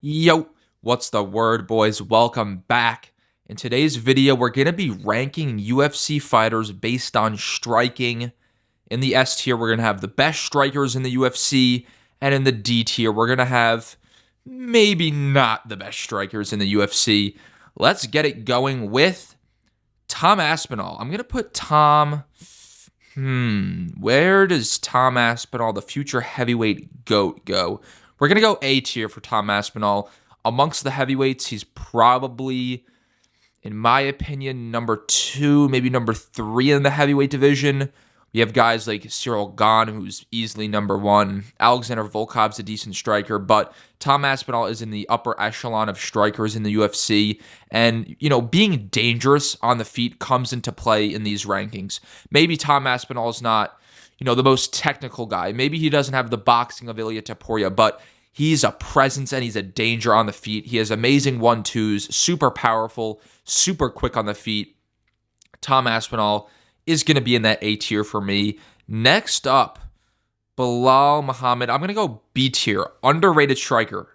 Yo, what's the word, boys? Welcome back. In today's video, we're going to be ranking UFC fighters based on striking. In the S tier, we're going to have the best strikers in the UFC, and in the D tier, we're going to have maybe not the best strikers in the UFC. Let's get it going with Tom Aspinall. I'm going to put Tom. Where does Tom Aspinall, the future heavyweight GOAT, go? We're going to go A tier for Tom Aspinall. Amongst the heavyweights, he's probably, in my opinion, number 2, maybe number 3 in the heavyweight division. We have guys like Cyril Gane, who's easily number 1. Alexander Volkov's a decent striker, but Tom Aspinall is in the upper echelon of strikers in the UFC. And, being dangerous on the feet comes into play in these rankings. Maybe Tom Aspinall is not the most technical guy. Maybe he doesn't have the boxing of Ilia Topuria, but he's a presence and he's a danger on the feet. He has amazing 1-2s, super powerful, super quick on the feet. Tom Aspinall is going to be in that A tier for me. Next up, Belal Muhammad. I'm going to go B tier. Underrated striker.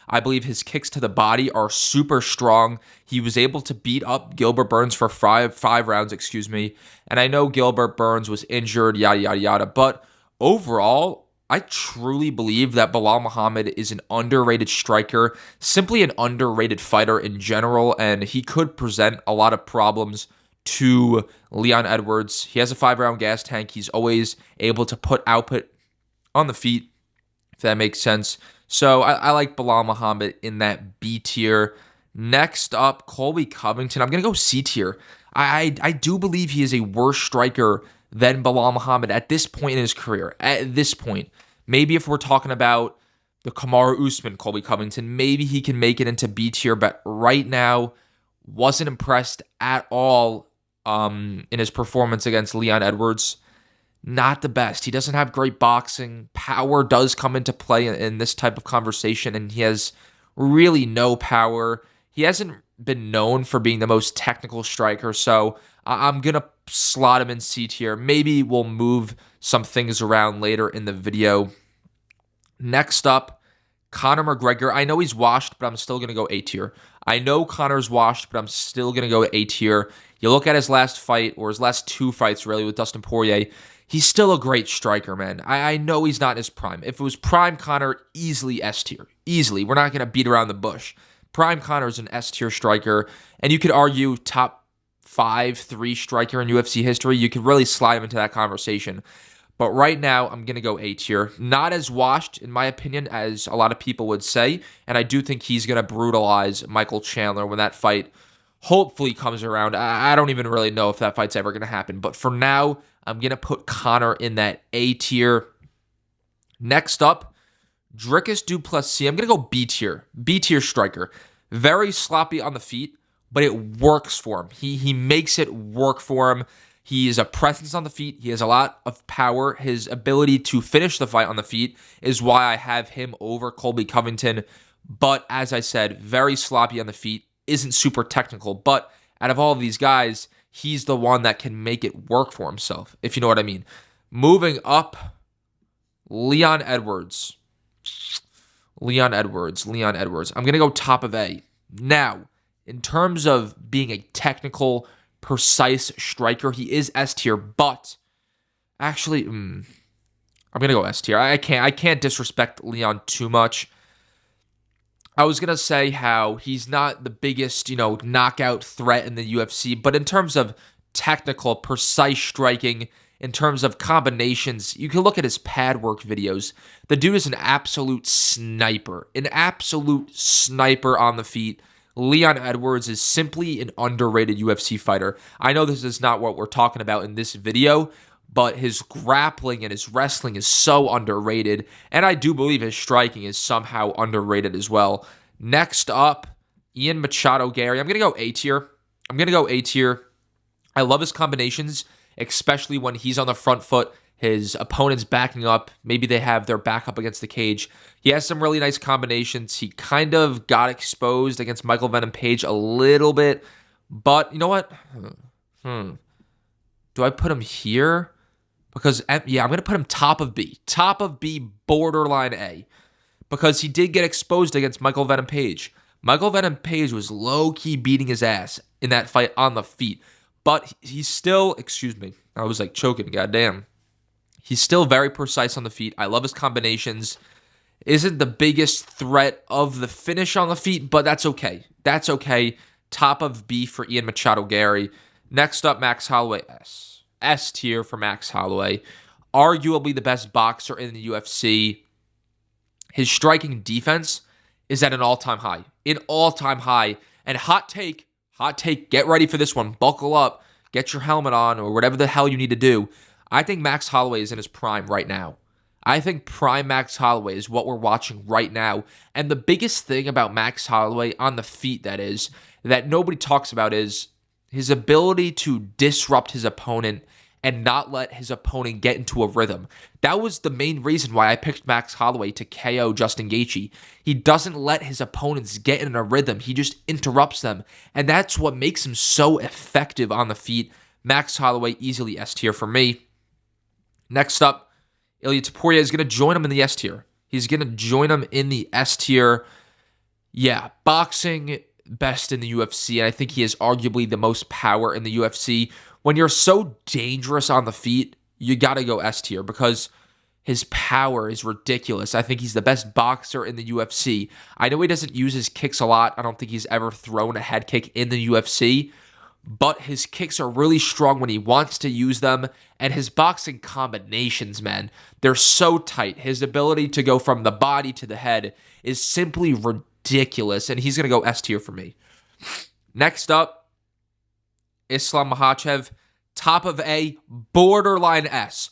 I believe his kicks to the body are super strong. He was able to beat up Gilbert Burns for five rounds, And I know Gilbert Burns was injured, yada, yada, yada. But overall, I truly believe that Belal Muhammad is an underrated striker, simply an underrated fighter in general, and he could present a lot of problems to Leon Edwards. He has a 5-round gas tank. He's always able to put output on the feet, if that makes sense. So I like Belal Muhammad in that B tier. Next up, Colby Covington. I'm going to go C tier. I do believe he is a worse striker than Belal Muhammad at this point in his career. At this point, maybe if we're talking about the Kamaru Usman, Colby Covington, maybe he can make it into B tier, but right now, wasn't impressed at all in his performance against Leon Edwards. Not the best. He doesn't have great boxing. Power does come into play in this type of conversation, and he has really no power. He hasn't been known for being the most technical striker, so I'm going to slot him in C tier. Maybe we'll move some things around later in the video. Next up, Conor McGregor. I know he's washed, but I'm still going to go A tier. I know Conor's washed, but I'm still going to go A tier. You look at his last fight, or his last 2 fights, really, with Dustin Poirier. He's still a great striker, man. I know he's not in his prime. If it was prime Conor, easily S tier. Easily. We're not going to beat around the bush. Prime Conor is an S tier striker, and you could argue top 5-3 striker in UFC history. You could really slide him into that conversation. But right now, I'm going to go A tier. Not as washed, in my opinion, as a lot of people would say. And I do think he's going to brutalize Michael Chandler when that fight hopefully comes around. I don't even really know if that fight's ever going to happen. But for now, I'm going to put Conor in that A tier. Next up, Dricus Du Plessis. I'm going to go B tier. B tier striker. Very sloppy on the feet, but it works for him. He makes it work for him. He is a presence on the feet. He has a lot of power. His ability to finish the fight on the feet is why I have him over Colby Covington. But as I said, very sloppy on the feet. Isn't super technical. But out of all of these guys, he's the one that can make it work for himself, if you know what I mean. Moving up, Leon Edwards. Leon Edwards. I'm going to go top of A. Now, in terms of being a technical, precise striker, he is S tier, but actually, I'm going to go S tier. I can't disrespect Leon too much. I was going to say how he's not the biggest, knockout threat in the UFC, but in terms of technical, precise striking, in terms of combinations, you can look at his pad work videos. The dude is an absolute sniper on the feet. Leon Edwards is simply an underrated UFC fighter. I know this is not what we're talking about in this video, but his grappling and his wrestling is so underrated, and I do believe his striking is somehow underrated as well. Next up, Ian Machado Gary. I'm going to go A tier. I love his combinations, especially when he's on the front foot. His opponent's backing up. Maybe they have their back up against the cage. He has some really nice combinations. He kind of got exposed against Michael Venom Page a little bit. But you know what? Do I put him here? Because, yeah, I'm going to put him top of B. Top of B, borderline A. because he did get exposed against Michael Venom Page. Michael Venom Page was low-key beating his ass in that fight on the feet. But he's still, excuse me, I was like choking, goddamn. He's still very precise on the feet. I love his combinations. Isn't the biggest threat of the finish on the feet, but that's okay. That's okay. Top of B for Ian Machado Gary. Next up, Max Holloway S. S tier for Max Holloway. Arguably the best boxer in the UFC. His striking defense is at an all-time high. An all-time high. And hot take, get ready for this one. Buckle up, get your helmet on, or whatever the hell you need to do. I think Max Holloway is in his prime right now. I think prime Max Holloway is what we're watching right now. And the biggest thing about Max Holloway on the feet, that nobody talks about is his ability to disrupt his opponent and not let his opponent get into a rhythm. That was the main reason why I picked Max Holloway to KO Justin Gaethje. He doesn't let his opponents get in a rhythm. He just interrupts them. And that's what makes him so effective on the feet. Max Holloway, easily S tier for me. Next up, Ilia Topuria is going to join him in the S tier. He's going to join him in the S tier. Yeah, boxing, best in the UFC, and I think he has arguably the most power in the UFC. When you're so dangerous on the feet, you got to go S tier because his power is ridiculous. I think he's the best boxer in the UFC. I know he doesn't use his kicks a lot. I don't think he's ever thrown a head kick in the UFC, but his kicks are really strong when he wants to use them, and his boxing combinations, man, they're so tight. His ability to go from the body to the head is simply ridiculous, and he's going to go S tier for me. Next up, Islam Makhachev, top of A, borderline S.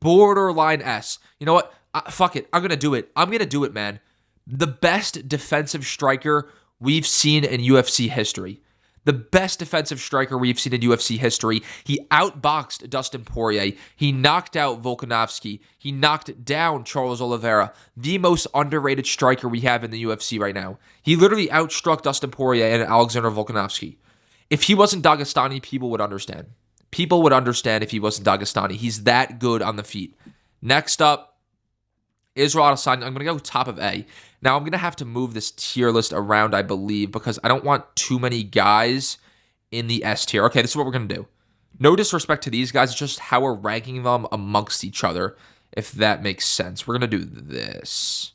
Borderline S. You know what? Fuck it. I'm going to do it. I'm going to do it, man. The best defensive striker we've seen in UFC history. The best defensive striker we've seen in UFC history. He outboxed Dustin Poirier. He knocked out Volkanovski. He knocked down Charles Oliveira. The most underrated striker we have in the UFC right now. He literally outstruck Dustin Poirier and Alexander Volkanovski. If he wasn't Dagestani, people would understand. People would understand if he wasn't Dagestani. He's that good on the feet. Next up, Israel Adesanya. I'm going to go top of A. Now, I'm going to have to move this tier list around, I believe, because I don't want too many guys in the S tier. Okay, this is what we're going to do. No disrespect to these guys. It's just how we're ranking them amongst each other, if that makes sense. We're going to do this.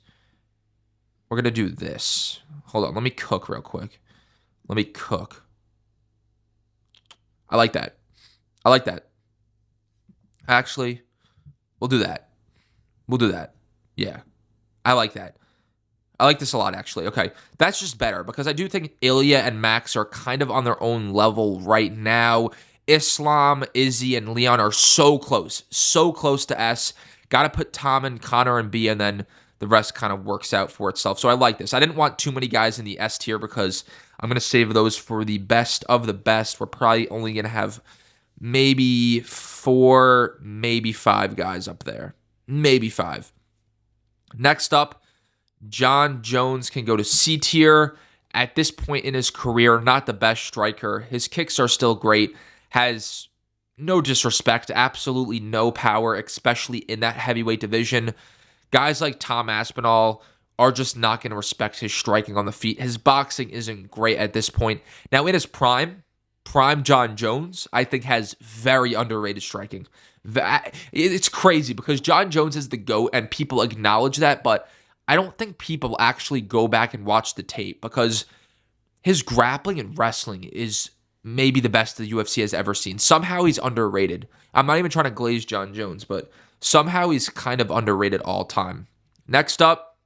We're going to do this. Hold on. Let me cook real quick. Let me cook. I like that. I like that. Actually, we'll do that. We'll do that. Yeah. I like that. I like this a lot, actually. Okay. That's just better because I do think Ilia and Max are kind of on their own level right now. Islam, Izzy, and Leon are so close to S. Got to put Tom and Connor in B, and then the rest kind of works out for itself. So I like this. I didn't want too many guys in the S tier because I'm going to save those for the best of the best. We're probably only going to have maybe 4, maybe 5 guys up there. Maybe 5. Next up, Jon Jones can go to C tier. At this point in his career, not the best striker. His kicks are still great. Has no disrespect, absolutely no power, especially in that heavyweight division. Guys like Tom Aspinall are just not going to respect his striking on the feet. His boxing isn't great at this point. Now, in his prime Jon Jones, I think, has very underrated striking. It's crazy because Jon Jones is the GOAT, and people acknowledge that, but I don't think people actually go back and watch the tape because his grappling and wrestling is maybe the best the UFC has ever seen. Somehow he's underrated. I'm not even trying to glaze Jon Jones, but somehow he's kind of underrated all time. Next up,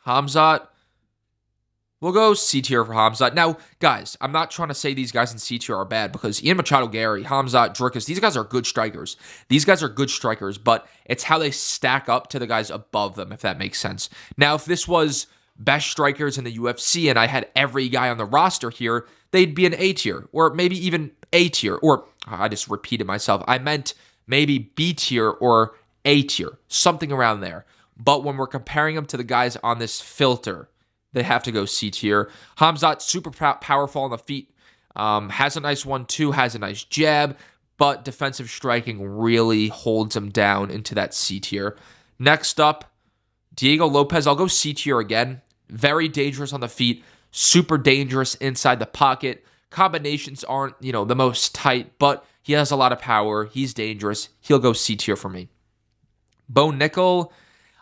Khamzat. We'll go C tier for Khamzat. Now, guys, I'm not trying to say these guys in C tier are bad because Ian Machado Gary, Khamzat, Dricus, these guys are good strikers. These guys are good strikers, but it's how they stack up to the guys above them, if that makes sense. Now, if this was best strikers in the UFC and I had every guy on the roster here, they'd be an A tier or maybe even A tier. Or, I just repeated myself. I meant maybe B tier or A tier, something around there. But when we're comparing them to the guys on this filter, they have to go C tier. Khamzat, super powerful on the feet. Has a nice 1-2, has a nice jab, but defensive striking really holds him down into that C tier. Next up, Diego Lopez, I'll go C tier again. Very dangerous on the feet, super dangerous inside the pocket. Combinations aren't, the most tight, but he has a lot of power. He's dangerous. He'll go C tier for me. Bo Nickel,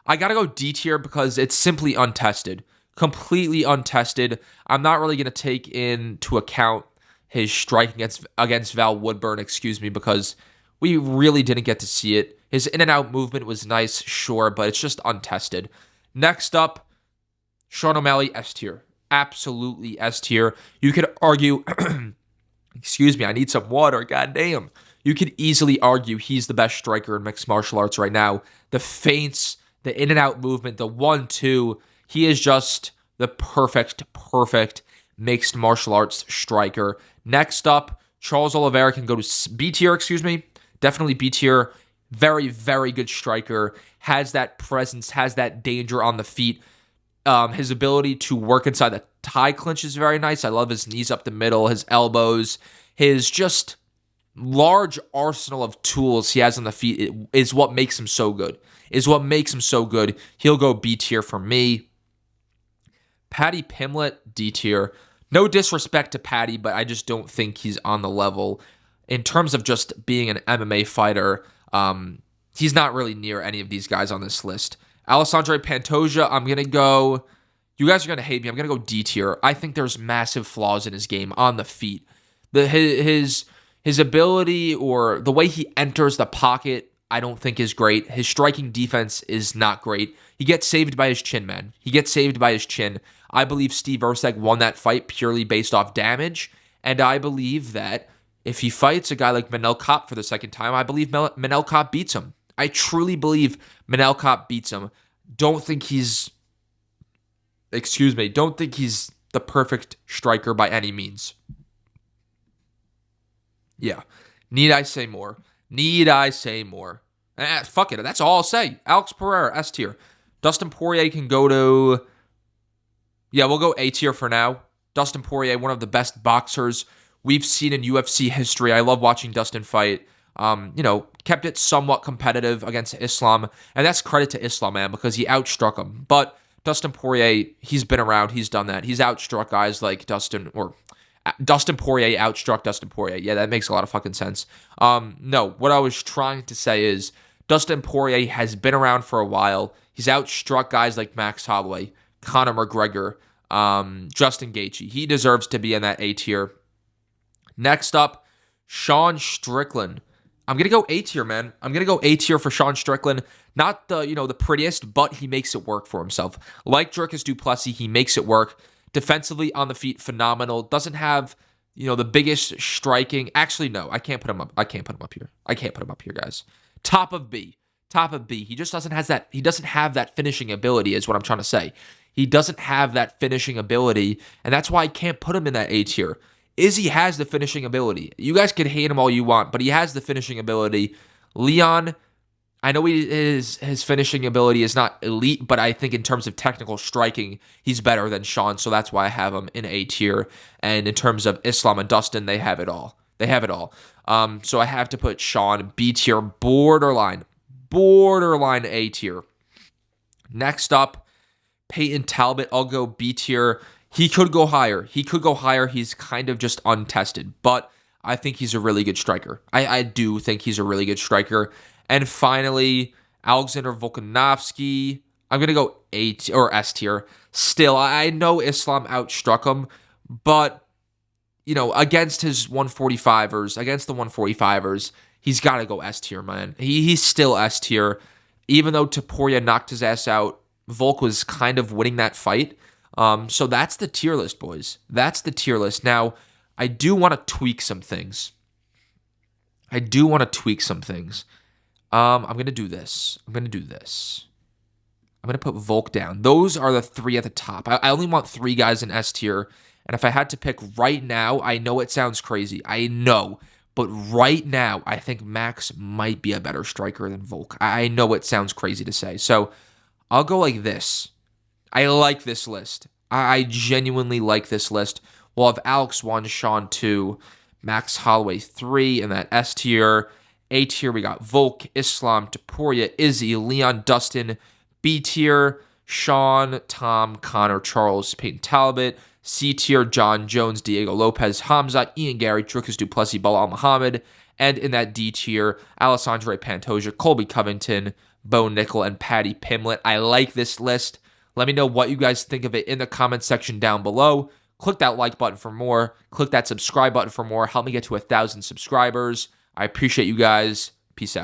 I got to go D tier because it's simply untested. Completely untested. I'm not really going to take into account his strike against Val Woodburn, because we really didn't get to see it. His in and out movement was nice, sure, but it's just untested. Next up, Sean O'Malley, S tier. Absolutely S tier. You could argue, excuse me, I need some water, goddamn. You could easily argue he's the best striker in mixed martial arts right now. The feints, the in and out movement, the 1-2, he is just the perfect mixed martial arts striker. Next up, Charles Oliveira can go to B tier, Definitely B tier. Very, very good striker. Has that presence, has that danger on the feet. His ability to work inside the tie clinch is very nice. I love his knees up the middle, his elbows, his just large arsenal of tools he has on the feet is what makes him so good. He'll go B tier for me. Paddy Pimblett, D tier. No disrespect to Paddy, but I just don't think he's on the level. In terms of just being an MMA fighter, he's not really near any of these guys on this list. Alessandro Pantoja, I'm going to go... You guys are going to hate me. I'm going to go D tier. I think there's massive flaws in his game on the feet. His ability or the way he enters the pocket, I don't think is great. His striking defense is not great. He gets saved by his chin, man. I believe Steve Erceg won that fight purely based off damage, and I believe that if he fights a guy like Manel Kape for the second time, I believe Manel Kape beats him. I truly believe Manel Kape beats him. Don't think he's the perfect striker by any means. Yeah. Need I say more? Fuck it. That's all I'll say. Alex Pereira, S tier. Dustin Poirier can go to... Yeah, we'll go A tier for now. Dustin Poirier, one of the best boxers we've seen in UFC history. I love watching Dustin fight. Kept it somewhat competitive against Islam. And that's credit to Islam, man, because he outstruck him. But Dustin Poirier, he's been around. He's done that. He's outstruck guys like Dustin Poirier outstruck Dustin Poirier. Yeah, that makes a lot of fucking sense. No, what I was trying to say is Dustin Poirier has been around for a while. He's outstruck guys like Max Holloway, Conor McGregor, Justin Gaethje. He deserves to be in that A tier. Next up, Sean Strickland. I'm going to go A tier, man. I'm going to go A tier for Sean Strickland. Not the prettiest, but he makes it work for himself. Like Dricus Du Plessis, he makes it work. Defensively on the feet, phenomenal. Doesn't have, the biggest striking. Actually, no, I can't put him up. I can't put him up here, guys. Top of B. He just doesn't have that finishing ability, is what I'm trying to say. He doesn't have that finishing ability, and that's why I can't put him in that A tier. Izzy has the finishing ability. You guys can hate him all you want, but he has the finishing ability. Leon, I know his finishing ability is not elite, but I think in terms of technical striking, he's better than Sean, so that's why I have him in A tier. And in terms of Islam and Dustin, they have it all. So I have to put Sean B tier, borderline A tier. Next up, Peyton Talbot, I'll go B tier. He could go higher. He's kind of just untested, but I think he's a really good striker. I do think he's a really good striker. And finally, Alexander Volkanovski. I'm going to go A or S tier. Still, I know Islam outstruck him, but, against his 145ers, he's got to go S tier, man. He's still S tier. Even though Topuria knocked his ass out, Volk was kind of winning that fight. So that's the tier list, boys. That's the tier list. Now, I do want to tweak some things. I'm going to do this. I'm going to put Volk down. Those are the three at the top. I only want 3 guys in S tier. And if I had to pick right now, I know it sounds crazy. I know. But right now, I think Max might be a better striker than Volk. I know it sounds crazy to say. So I'll go like this. I like this list. I genuinely like this list. We'll have Alex 1, Sean 2, Max Holloway 3 in that S tier. A tier, we got Volk, Islam, Topuria, Izzy, Leon, Dustin, B tier, Sean, Tom, Connor, Charles, Peyton Talbot. C tier, John Jones, Diego Lopez, Hamzat, Ian Gary, Dricus Duplessis, Bilal Muhammad. And in that D tier, Alessandro Pantoja, Colby Covington, Bo Nickel, and Patty Pimlet. I like this list. Let me know what you guys think of it in the comment section down below. Click that like button for more. Click that subscribe button for more. Help me get to 1,000 subscribers. I appreciate you guys. Peace out.